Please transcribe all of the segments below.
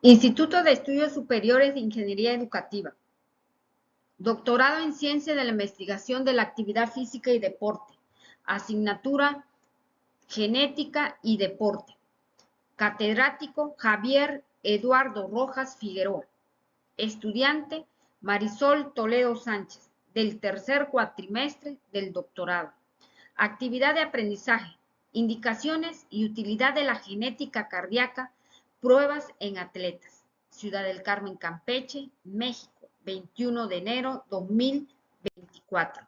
Instituto de Estudios Superiores de Ingeniería Educativa. Doctorado en Ciencia de la Investigación de la Actividad Física y Deporte. Asignatura Genética y Deporte. Catedrático Javier Eduardo Rojas Figueroa. Estudiante Marisol Toledo Sánchez, del tercer cuatrimestre del doctorado. Actividad de aprendizaje, indicaciones y utilidad de la genética cardíaca, pruebas en atletas. Ciudad del Carmen, Campeche, México, 21 de enero 2024.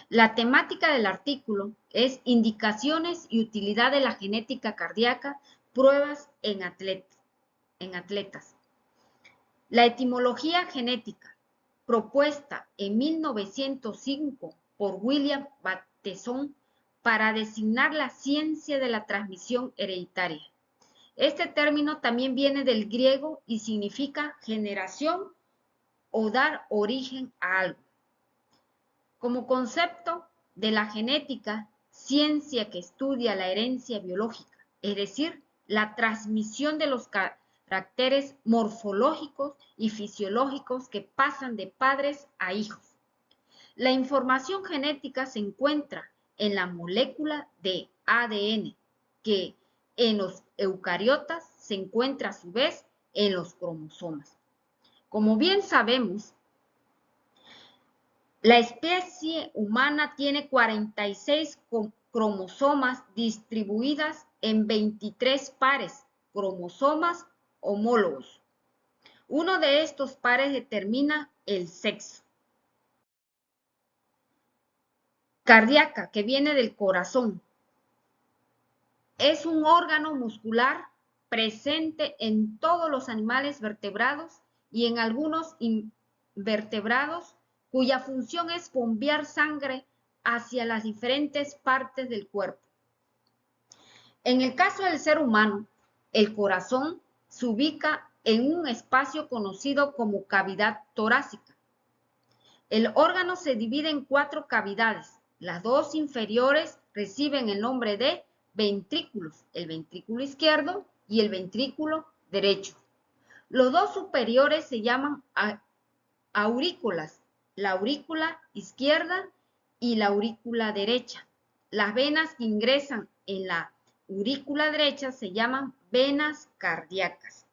La temática del artículo es indicaciones y utilidad de la genética cardíaca, pruebas en atletas. La etimología genética, propuesta en 1905 por William Bateson para designar la ciencia de la transmisión hereditaria. Este término también viene del griego y significa generación o dar origen a algo. Como concepto de la genética, ciencia que estudia la herencia biológica, es decir, la transmisión de los caracteres morfológicos y fisiológicos que pasan de padres a hijos. La información genética se encuentra en la molécula de ADN, que en los eucariotas se encuentra a su vez en los cromosomas. Como bien sabemos, la especie humana tiene 46 cromosomas distribuidas en 23 pares, cromosomas homólogos. Uno de estos pares determina el sexo. Cardíaca, que viene del corazón. Es un órgano muscular presente en todos los animales vertebrados y en algunos invertebrados, cuya función es bombear sangre hacia las diferentes partes del cuerpo. En el caso del ser humano, el corazón se ubica en un espacio conocido como cavidad torácica. El órgano se divide en 4 cavidades. Las 2 inferiores reciben el nombre de ventrículos, el ventrículo izquierdo y el ventrículo derecho. Los 2 superiores se llaman aurículas, la aurícula izquierda y la aurícula derecha. Las venas que ingresan en la aurícula derecha se llaman venas cardíacas.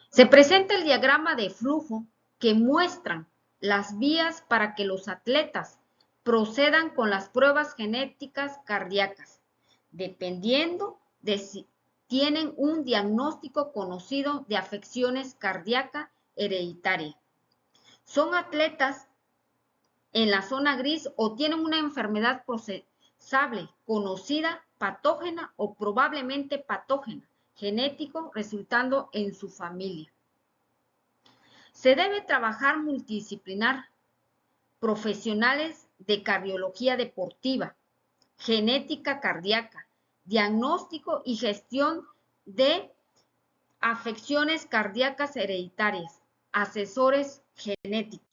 Se presenta el diagrama de flujo que muestran las vías para que los atletas procedan con las pruebas genéticas cardíacas, dependiendo de si tienen un diagnóstico conocido de afecciones cardíacas hereditarias. Son atletas en la zona gris o tienen una enfermedad procesable, conocida, patógena o probablemente patógena, genético, resultando en su familia. Se debe trabajar multidisciplinar, profesionales de cardiología deportiva, genética cardíaca, diagnóstico y gestión de afecciones cardíacas hereditarias, asesores genéticos.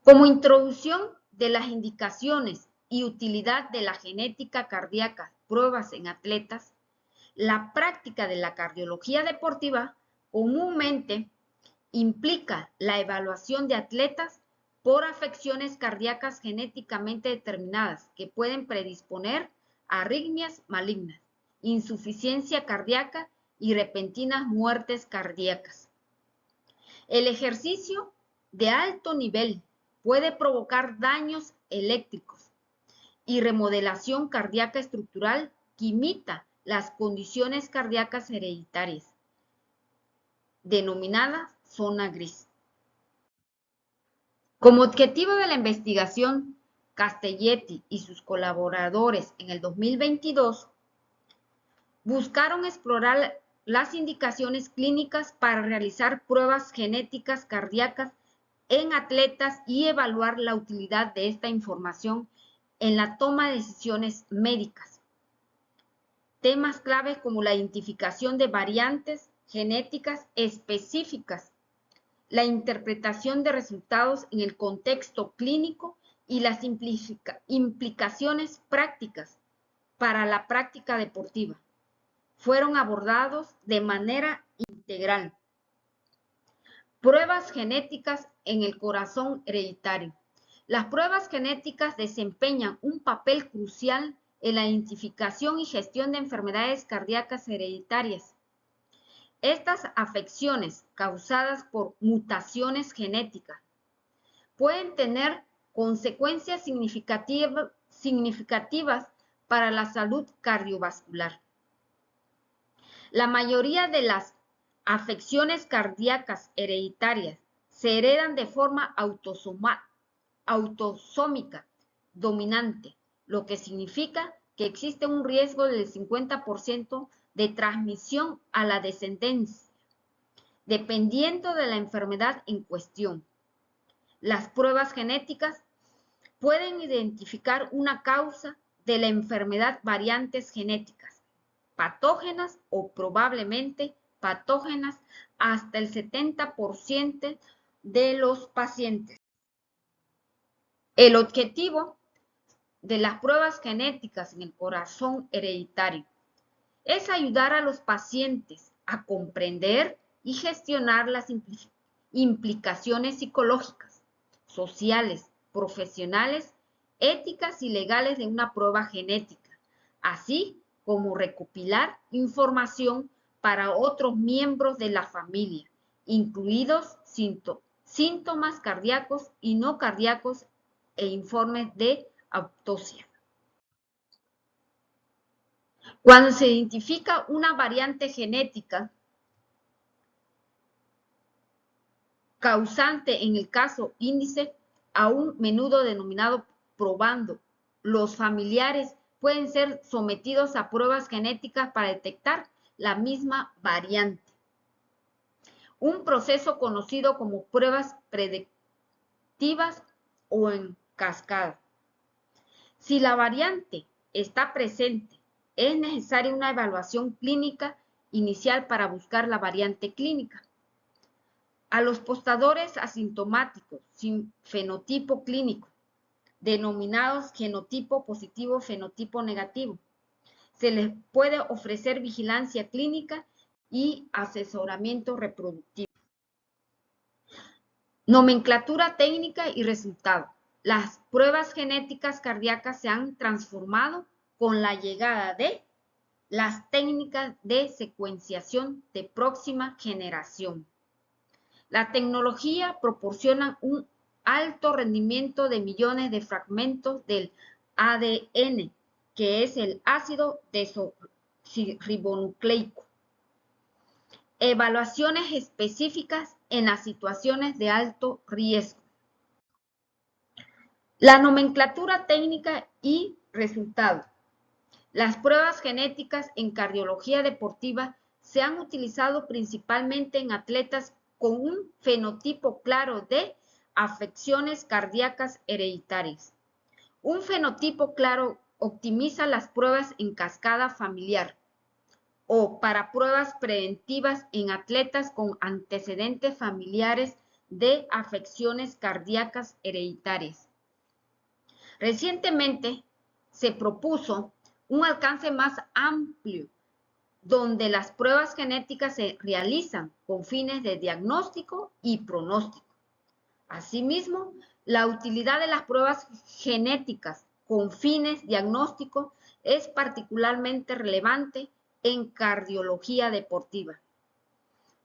Como introducción de las indicaciones y utilidad de la genética cardíaca, pruebas en atletas, la práctica de la cardiología deportiva comúnmente implica la evaluación de atletas por afecciones cardíacas genéticamente determinadas que pueden predisponer a arritmias malignas, insuficiencia cardíaca y repentinas muertes cardíacas. El ejercicio de alto nivel puede provocar daños eléctricos y remodelación cardíaca estructural que imita las condiciones cardíacas hereditarias, denominadas zona gris. Como objetivo de la investigación, Castelletti y sus colaboradores en el 2022 buscaron explorar las indicaciones clínicas para realizar pruebas genéticas cardíacas en atletas y evaluar la utilidad de esta información en la toma de decisiones médicas. Temas claves como la identificación de variantes genéticas específicas, la interpretación de resultados en el contexto clínico y las implicaciones prácticas para la práctica deportiva fueron abordados de manera integral. Pruebas genéticas en el corazón hereditario. Las pruebas genéticas desempeñan un papel crucial en la identificación y gestión de enfermedades cardíacas hereditarias. Estas afecciones causadas por mutaciones genéticas pueden tener consecuencias significativas para la salud cardiovascular. La mayoría de las afecciones cardíacas hereditarias se heredan de forma autosómica dominante, lo que significa que existe un riesgo del 50% de transmisión a la descendencia, dependiendo de la enfermedad en cuestión. Las pruebas genéticas pueden identificar una causa de la enfermedad, variantes genéticas, patógenas o probablemente patógenas hasta el 70% de los pacientes. El objetivo de las pruebas genéticas en el corazón hereditario es ayudar a los pacientes a comprender y gestionar las implicaciones psicológicas, sociales, profesionales, éticas y legales de una prueba genética, así como recopilar información para otros miembros de la familia, incluidos síntomas cardíacos y no cardíacos e informes de autopsia. Cuando se identifica una variante genética causante, en el caso índice, a un menudo denominado probando, los familiares pueden ser sometidos a pruebas genéticas para detectar la misma variante. Un proceso conocido como pruebas predictivas o en cascada. Si la variante está presente, es necesaria una evaluación clínica inicial para buscar la variante clínica. A los portadores asintomáticos sin fenotipo clínico, denominados genotipo positivo, fenotipo negativo, se les puede ofrecer vigilancia clínica y asesoramiento reproductivo. Nomenclatura técnica y resultado. Las pruebas genéticas cardíacas se han transformado con la llegada de las técnicas de secuenciación de próxima generación. La tecnología proporciona un alto rendimiento de millones de fragmentos del ADN, que es el ácido desoxirribonucleico. Evaluaciones específicas en las situaciones de alto riesgo. La nomenclatura técnica y resultado. Las pruebas genéticas en cardiología deportiva se han utilizado principalmente en atletas con un fenotipo claro de afecciones cardíacas hereditarias. Un fenotipo claro optimiza las pruebas en cascada familiar o para pruebas preventivas en atletas con antecedentes familiares de afecciones cardíacas hereditarias. Recientemente se propuso un alcance más amplio, donde las pruebas genéticas se realizan con fines de diagnóstico y pronóstico. Asimismo, la utilidad de las pruebas genéticas con fines diagnósticos es particularmente relevante en cardiología deportiva,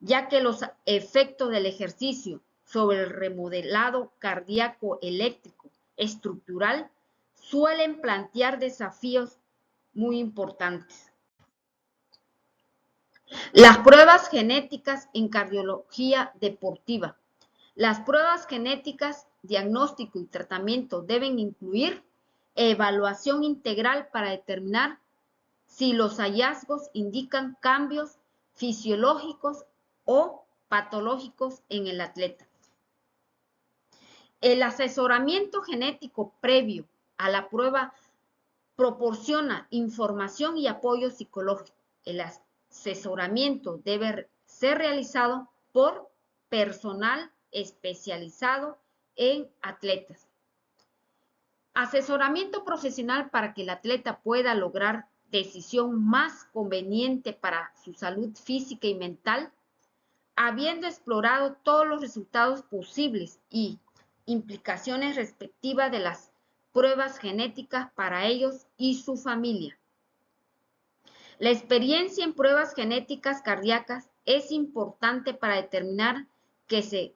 ya que los efectos del ejercicio sobre el remodelado cardíaco eléctrico estructural suelen plantear desafíos muy importantes. Las pruebas genéticas en cardiología deportiva. Las pruebas genéticas, diagnóstico y tratamiento deben incluir evaluación integral para determinar si los hallazgos indican cambios fisiológicos o patológicos en el atleta. El asesoramiento genético previo a la prueba proporciona información y apoyo psicológico. El asesoramiento debe ser realizado por personal especializado en atletas. Asesoramiento profesional para que el atleta pueda lograr decisión más conveniente para su salud física y mental, habiendo explorado todos los resultados posibles y implicaciones respectivas de las pruebas genéticas para ellos y su familia. La experiencia en pruebas genéticas cardíacas es importante para determinar que se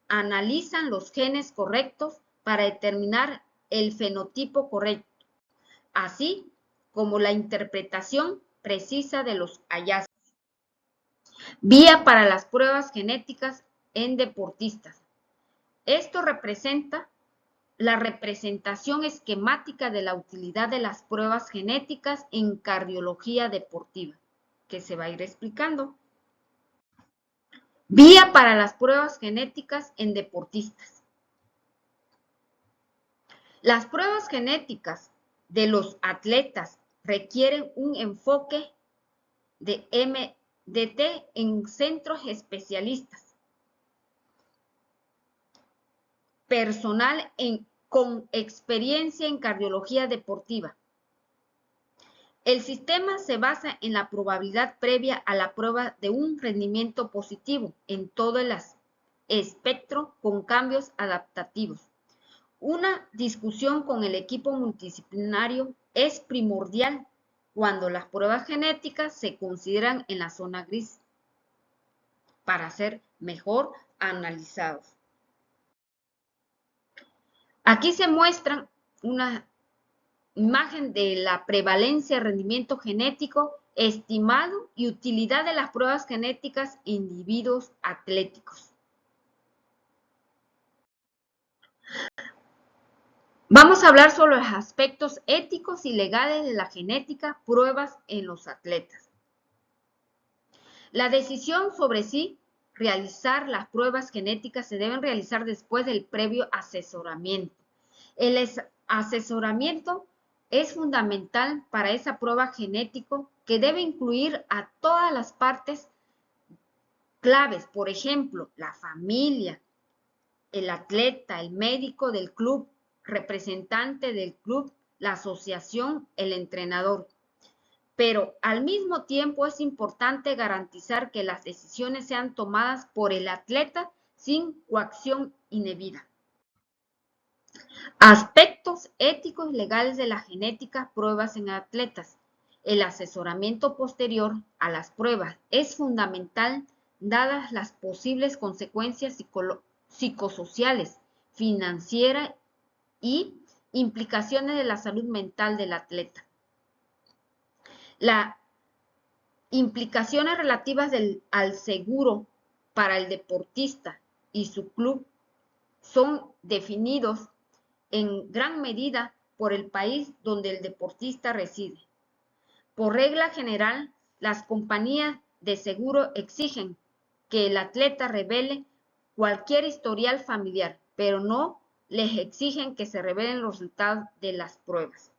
analizan los genes correctos para determinar el fenotipo correcto, así como la interpretación precisa de los hallazgos. Vía para las pruebas genéticas en deportistas. Esto representa la representación esquemática de la utilidad de las pruebas genéticas en cardiología deportiva, que se va a ir explicando. Vía para las pruebas genéticas en deportistas. Las pruebas genéticas de los atletas requieren un enfoque de MDT en centros especialistas, personal con experiencia en cardiología deportiva. El sistema se basa en la probabilidad previa a la prueba de un rendimiento positivo en todo el espectro con cambios adaptativos. Una discusión con el equipo multidisciplinario es primordial cuando las pruebas genéticas se consideran en la zona gris para ser mejor analizados. Aquí se muestra una imagen de la prevalencia de rendimiento genético estimado y utilidad de las pruebas genéticas en individuos atléticos. Vamos a hablar sobre los aspectos éticos y legales de la genética, pruebas en los atletas. La decisión sobre si realizar las pruebas genéticas se deben realizar después del previo asesoramiento. El asesoramiento es fundamental para esa prueba genética que debe incluir a todas las partes claves, por ejemplo, la familia, el atleta, el médico del club, representante del club, la asociación, el entrenador. Pero al mismo tiempo es importante garantizar que las decisiones sean tomadas por el atleta sin coacción indebida. Aspectos éticos y legales de la genética, pruebas en atletas. El asesoramiento posterior a las pruebas es fundamental dadas las posibles consecuencias psicosociales, financieras y implicaciones de la salud mental del atleta. Las implicaciones relativas al seguro para el deportista y su club son definidos en gran medida por el país donde el deportista reside. Por regla general, las compañías de seguro exigen que el atleta revele cualquier historial familiar, pero no les exigen que se revelen los resultados de las pruebas.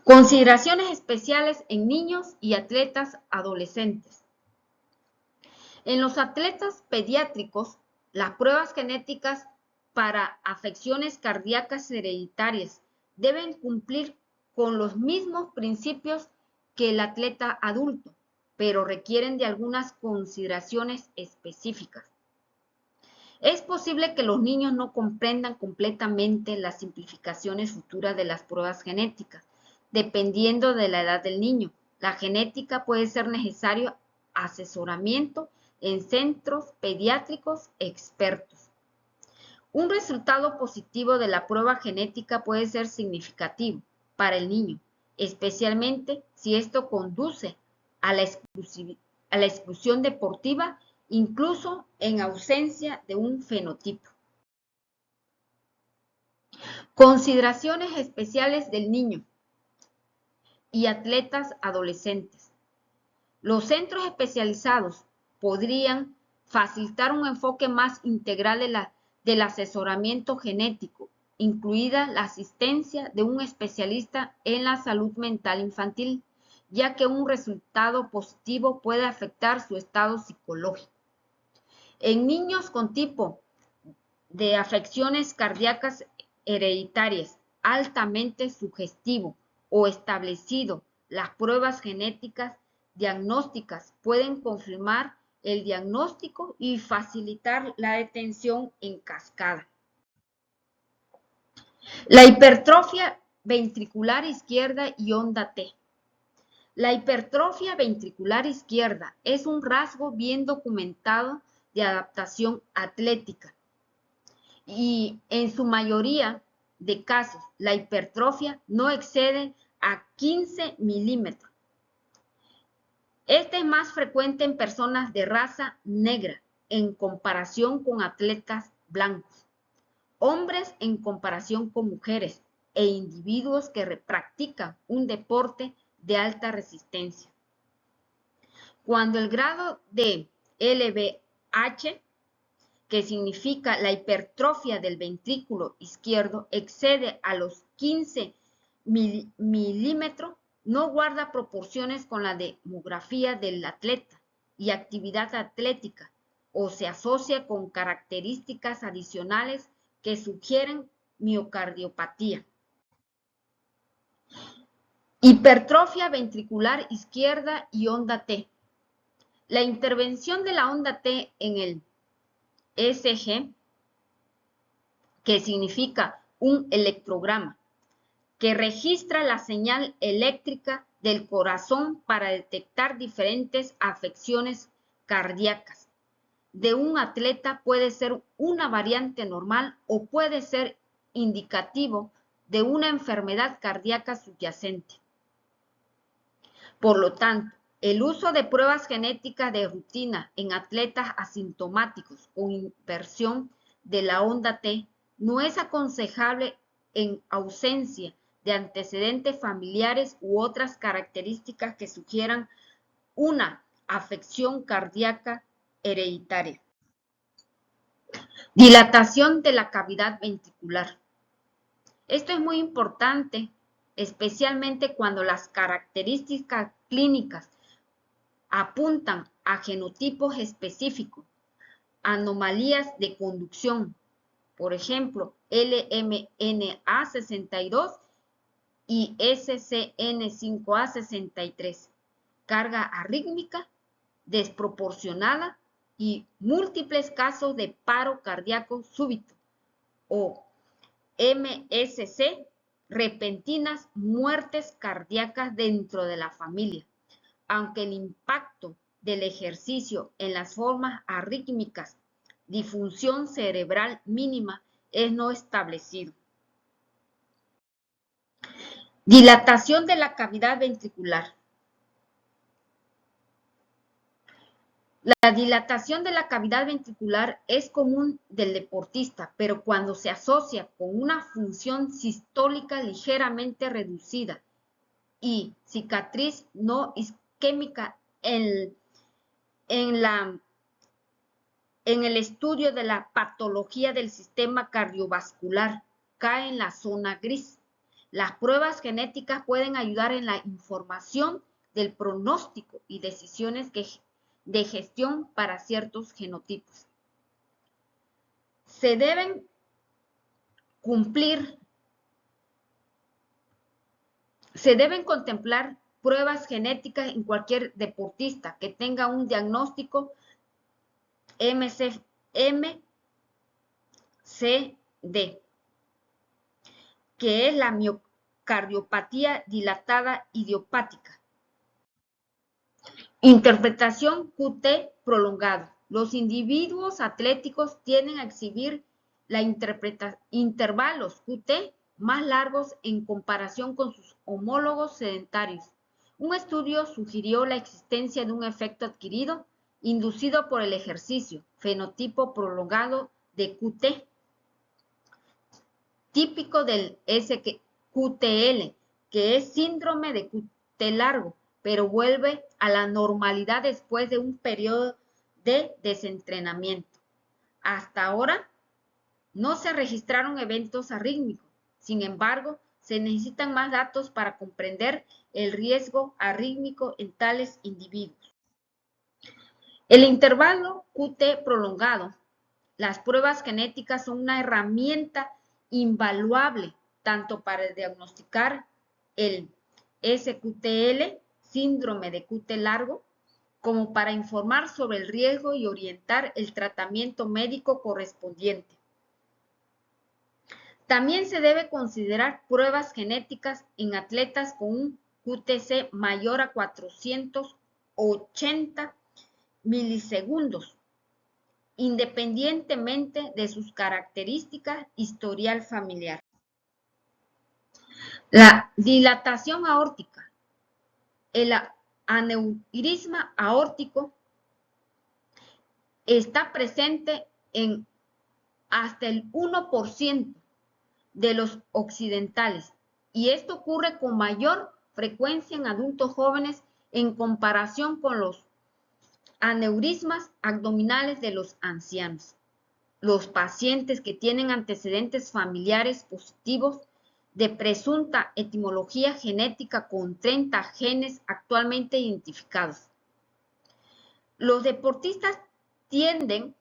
Consideraciones especiales en niños y atletas adolescentes. En los atletas pediátricos, las pruebas genéticas para afecciones cardíacas hereditarias deben cumplir con los mismos principios que el atleta adulto, pero requieren de algunas consideraciones específicas. Es posible que los niños no comprendan completamente las simplificaciones futuras de las pruebas genéticas, dependiendo de la edad del niño. La genética puede ser necesario asesoramiento en centros pediátricos expertos. Un resultado positivo de la prueba genética puede ser significativo para el niño, especialmente si esto conduce a la exclusión deportiva, incluso en ausencia de un fenotipo. Consideraciones especiales del niño y atletas adolescentes. Los centros especializados podrían facilitar un enfoque más integral del asesoramiento genético, incluida la asistencia de un especialista en la salud mental infantil, ya que un resultado positivo puede afectar su estado psicológico. En niños con tipo de afecciones cardíacas hereditarias altamente sugestivo, o establecido. Las pruebas genéticas diagnósticas pueden confirmar el diagnóstico y facilitar la detención en cascada. La hipertrofia ventricular izquierda y onda T. La hipertrofia ventricular izquierda es un rasgo bien documentado de adaptación atlética y en su mayoría de casos la hipertrofia no excede a 15 milímetros. Este es más frecuente en personas de raza negra en comparación con atletas blancos, hombres en comparación con mujeres e individuos que practican un deporte de alta resistencia. Cuando el grado de LVH, que significa la hipertrofia del ventrículo izquierdo, excede a los 15 milímetros, no guarda proporciones con la demografía del atleta y actividad atlética, o se asocia con características adicionales que sugieren miocardiopatía. Hipertrofia ventricular izquierda y onda T. La intervención de la onda T en el ECG, que significa un electrograma, que registra la señal eléctrica del corazón para detectar diferentes afecciones cardíacas de un atleta, puede ser una variante normal o puede ser indicativo de una enfermedad cardíaca subyacente. Por lo tanto, el uso de pruebas genéticas de rutina en atletas asintomáticos con inversión de la onda T no es aconsejable en ausencia de antecedentes familiares u otras características que sugieran una afección cardíaca hereditaria. Dilatación de la cavidad ventricular. Esto es muy importante, especialmente cuando las características clínicas apuntan a genotipos específicos, anomalías de conducción, por ejemplo, LMNA62 y SCN5A63, carga arrítmica desproporcionada y múltiples casos de paro cardíaco súbito o MSC, repentinas muertes cardíacas dentro de la familia. Aunque el impacto del ejercicio en las formas arrítmicas, disfunción cerebral mínima, es no establecido. Dilatación de la cavidad ventricular. La dilatación de la cavidad ventricular es común del deportista, pero cuando se asocia con una función sistólica ligeramente reducida y cicatriz no isquémica en el estudio de la patología del sistema cardiovascular, cae en la zona gris. Las pruebas genéticas pueden ayudar en la información del pronóstico y decisiones de gestión para ciertos genotipos. Se deben contemplar pruebas genéticas en cualquier deportista que tenga un diagnóstico MCD, que es la miocardiopatía dilatada idiopática. Interpretación QT prolongado. Los individuos atléticos tienden a exhibir intervalos QT más largos en comparación con sus homólogos sedentarios. Un estudio sugirió la existencia de un efecto adquirido inducido por el ejercicio, fenotipo prolongado de QT, típico del SQTL, que es síndrome de QT largo, pero vuelve a la normalidad después de un periodo de desentrenamiento. Hasta ahora no se registraron eventos arrítmicos. Sin embargo, se necesitan más datos para comprender el riesgo arrítmico en tales individuos. El intervalo QT prolongado. Las pruebas genéticas son una herramienta invaluable tanto para diagnosticar el SQTL, síndrome de QT largo, como para informar sobre el riesgo y orientar el tratamiento médico correspondiente. También se debe considerar pruebas genéticas en atletas con un QTc mayor a 480 milisegundos, independientemente de sus características, historial familiar. La dilatación aórtica. El aneurisma aórtico está presente en hasta el 1% de los occidentales, y esto ocurre con mayor frecuencia en adultos jóvenes en comparación con los aneurismas abdominales de los ancianos. Los pacientes que tienen antecedentes familiares positivos de presunta etimología genética con 30 genes actualmente identificados. Los deportistas tienden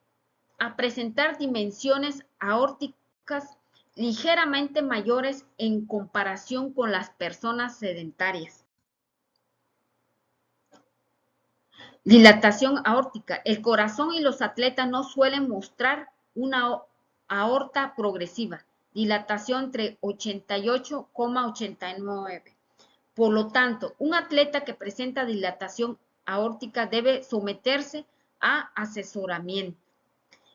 a presentar dimensiones aórticas ligeramente mayores en comparación con las personas sedentarias. Dilatación aórtica. El corazón y los atletas no suelen mostrar una aorta progresiva, dilatación entre 88,89. Por lo tanto, un atleta que presenta dilatación aórtica debe someterse a asesoramiento.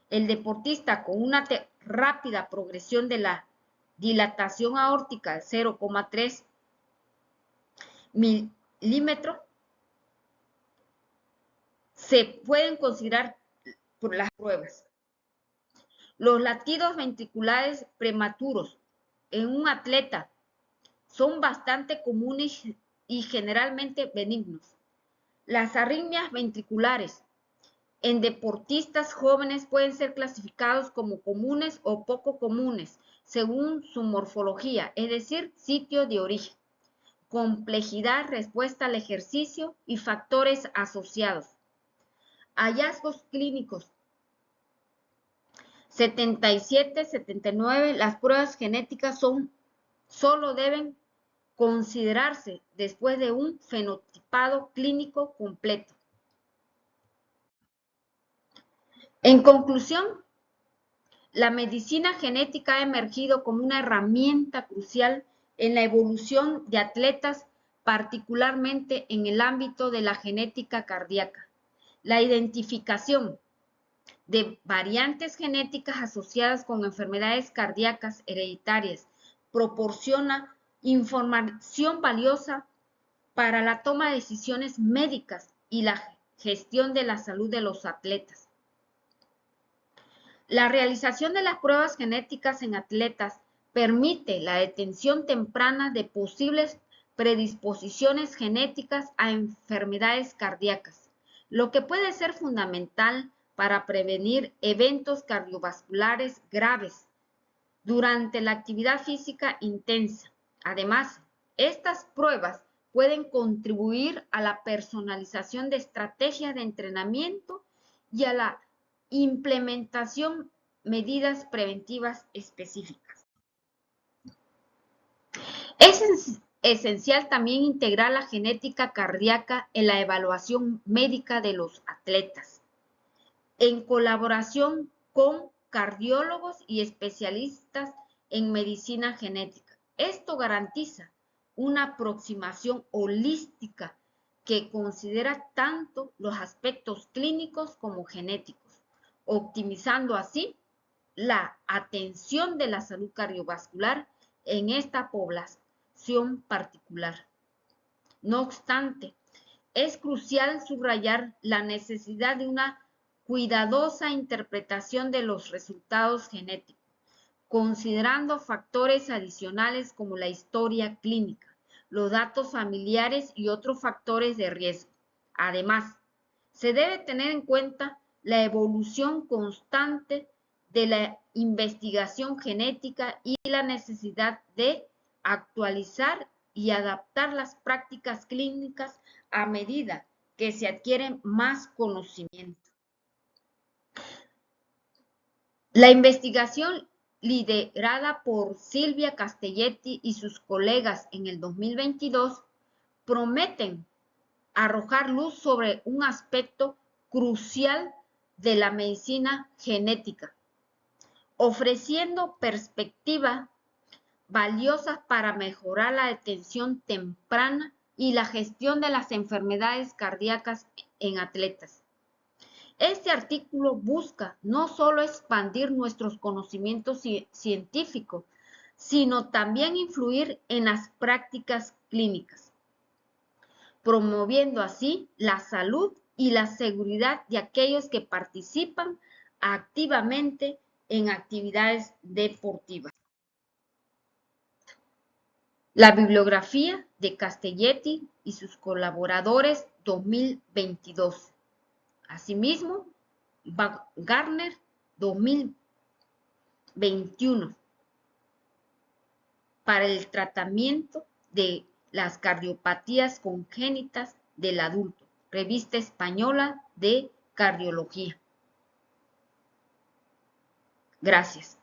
El deportista con una rápida progresión de la dilatación aórtica de 0,3 milímetros se pueden considerar por las pruebas. Los latidos ventriculares prematuros en un atleta son bastante comunes y generalmente benignos. Las arritmias ventriculares en deportistas jóvenes pueden ser clasificados como comunes o poco comunes, según su morfología, es decir, sitio de origen, complejidad, respuesta al ejercicio y factores asociados. Hallazgos clínicos. 77, 79. Las pruebas genéticas solo deben considerarse después de un fenotipado clínico completo. En conclusión, la medicina genética ha emergido como una herramienta crucial en la evolución de atletas, particularmente en el ámbito de la genética cardíaca. La identificación de variantes genéticas asociadas con enfermedades cardíacas hereditarias proporciona información valiosa para la toma de decisiones médicas y la gestión de la salud de los atletas. La realización de las pruebas genéticas en atletas permite la detección temprana de posibles predisposiciones genéticas a enfermedades cardíacas, lo que puede ser fundamental para prevenir eventos cardiovasculares graves durante la actividad física intensa. Además, estas pruebas pueden contribuir a la personalización de estrategias de entrenamiento y a la implementación medidas preventivas específicas. Es esencial también integrar la genética cardíaca en la evaluación médica de los atletas, en colaboración con cardiólogos y especialistas en medicina genética. Esto garantiza una aproximación holística que considera tanto los aspectos clínicos como genéticos, optimizando así la atención de la salud cardiovascular en esta población particular. No obstante, es crucial subrayar la necesidad de una cuidadosa interpretación de los resultados genéticos, considerando factores adicionales como la historia clínica, los datos familiares y otros factores de riesgo. Además, se debe tener en cuenta la evolución constante de la investigación genética y la necesidad de actualizar y adaptar las prácticas clínicas a medida que se adquiere más conocimiento. La investigación liderada por Silvia Castelletti y sus colegas en el 2022 prometen arrojar luz sobre un aspecto crucial de la medicina genética, ofreciendo perspectivas valiosas para mejorar la detención temprana y la gestión de las enfermedades cardíacas en atletas. Este artículo busca no solo expandir nuestros conocimientos científicos, sino también influir en las prácticas clínicas, promoviendo así la salud y la seguridad de aquellos que participan activamente en actividades deportivas. La bibliografía de Castelletti y sus colaboradores 2022. Asimismo, Gardner 2021 para el tratamiento de las cardiopatías congénitas del adulto. Revista Española de Cardiología. Gracias.